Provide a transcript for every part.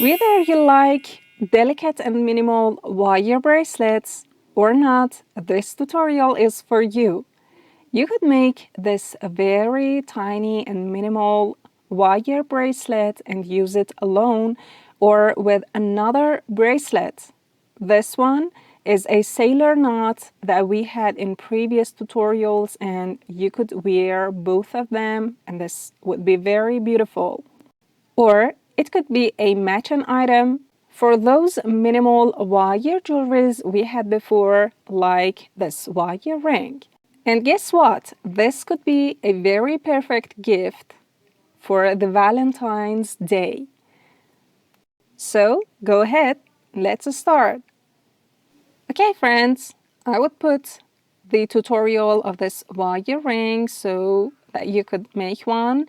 Whether you like delicate and minimal wire bracelets or not, this tutorial is for you. You could make this a very tiny and minimal wire bracelet and use it alone or with another bracelet. This one is a sailor knot that we had in previous tutorials, and you could wear both of them and this would be very beautiful. Or it could be a matching item for those minimal wire jewelries we had before, like this wire ring. And guess what? This could be a very perfect gift for the Valentine's Day. So go ahead, let's start. Okay, friends, I would put the tutorial of this wire ring so that you could make one.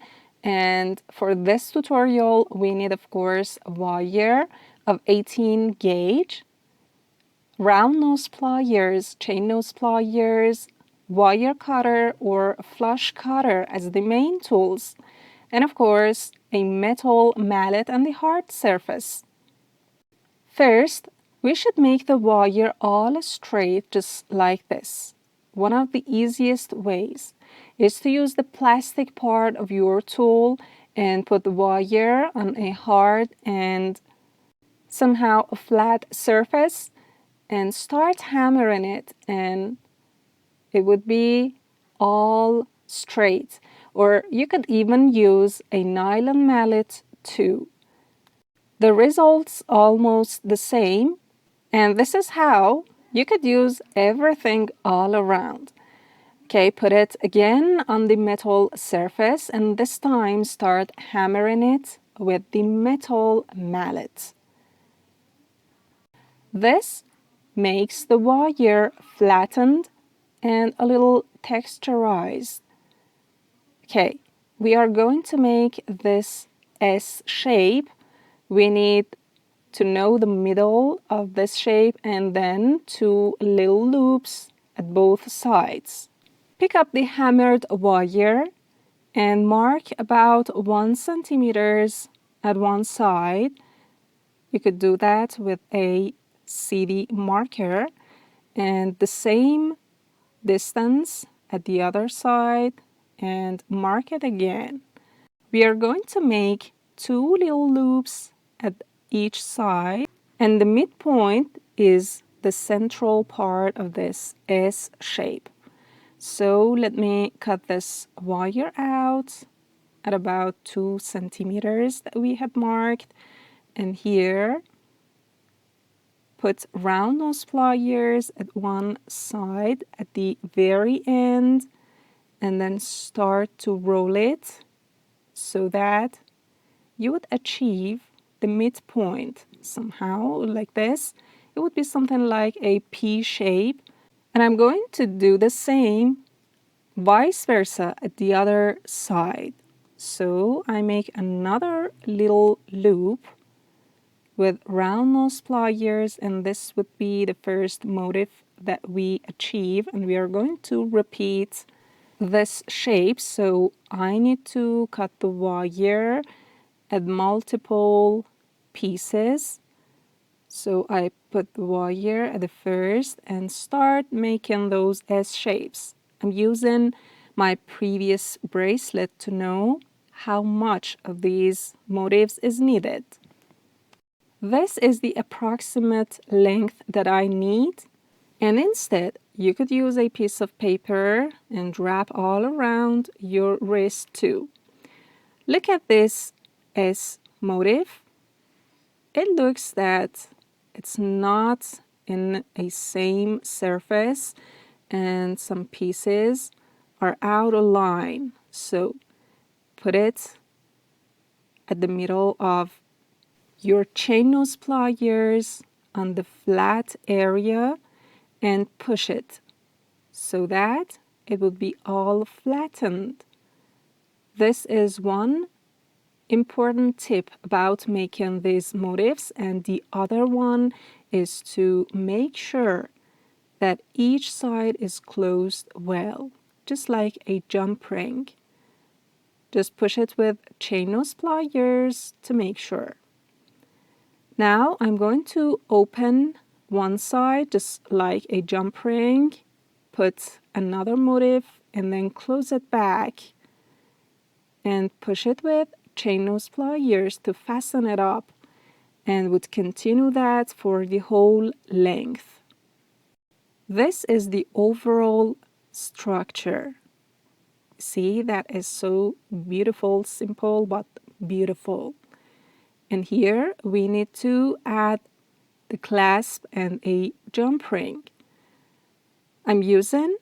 And for this tutorial, we need, of course, a wire of 18 gauge, round nose pliers, chain nose pliers, wire cutter or flush cutter as the main tools, and of course, a metal mallet and the hard surface. First, we should make the wire all straight just like this. One of the easiest ways is to use the plastic part of your tool and put the wire on a hard and somehow a flat surface and start hammering it, and it would be all straight. Or you could even use a nylon mallet too. The result's almost the same, and this is how you could use everything all around. Okay, put it again on the metal surface and this time start hammering it with the metal mallet. This makes the wire flattened and a little texturized. Okay, we are going to make this S shape. We need to know the middle of this shape and then 2 little loops at both sides. Pick up the hammered wire and mark about 1 centimeters at one side. You could do that with a CD marker and the same distance at the other side and mark it again. We are going to make 2 little loops at each side, and the midpoint is the central part of this S shape. So let me cut this wire out at about 2 centimeters that we had marked, and here put round nose pliers at one side at the very end and then start to roll it so that you would achieve the midpoint somehow like this. It would be something like a P shape, and I'm going to do the same vice versa at the other side. So I make another little loop with round nose pliers, and this would be the first motif that we achieve, and we are going to repeat this shape. So I need to cut the wire at multiple pieces. So I put the wire at the first and start making those S shapes. I'm using my previous bracelet to know how much of these motifs is needed. This is the approximate length that I need, and instead you could use a piece of paper and wrap all around your wrist too. Look at this S motif. It looks that it's not in a same surface and some pieces are out of line. So put it at the middle of your chain nose pliers on the flat area and push it so that it will be all flattened. This is one important tip about making these motifs, and the other one is to make sure that each side is closed well, just like a jump ring. Just push it with chain nose pliers to make sure. Now I'm going to open one side just like a jump ring, put another motif, and then close it back and push it with chain nose pliers to fasten it up, and would continue that for the whole length. This is the overall structure. See, that is so beautiful, simple but beautiful. And here we need to add the clasp and a jump ring. I'm using,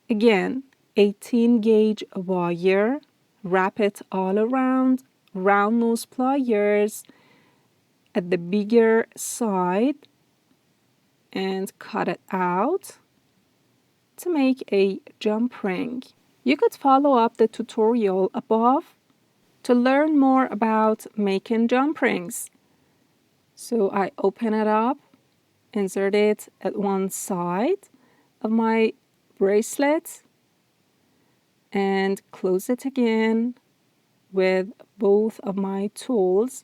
again, 18 gauge wire, wrap it all around, round nose pliers at the bigger side, and cut it out to make a jump ring. You could follow up the tutorial above to learn more about making jump rings. So I open it up, insert it at one side of my bracelet, and close it again with both of my tools.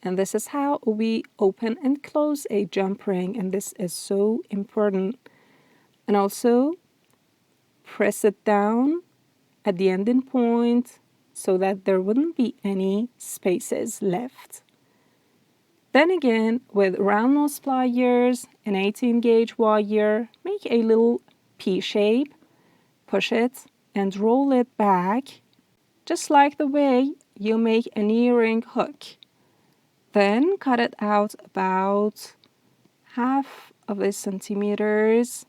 And this is how we open and close a jump ring, and this is so important. And also press it down at the ending point so that there wouldn't be any spaces left. Then again, with round nose pliers and 18 gauge wire, make a little P shape, push it and roll it back, just like the way you make an earring hook. Then cut it out about half of a centimeters,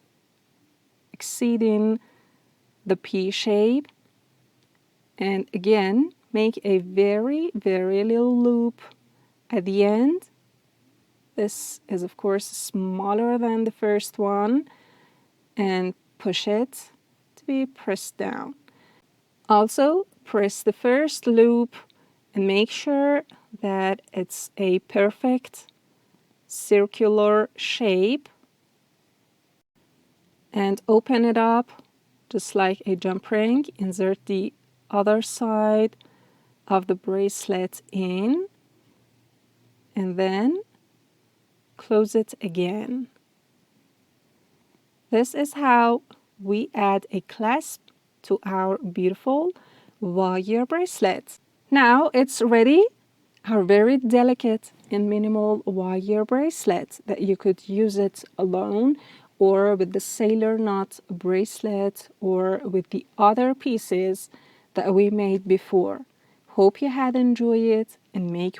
exceeding the P shape. And again, make a very, very little loop at the end. This is, of course, smaller than the first one, and push it to be pressed down. Also, press the first loop and make sure that it's a perfect circular shape, and open it up just like a jump ring. Insert the other side of the bracelet in, and then close it again. This is how we add a clasp to our beautiful wire bracelet. Now it's ready, our very delicate and minimal wire bracelet, that you could use it alone or with the sailor knot bracelet or with the other pieces that we made before. Hope you had enjoyed it, and make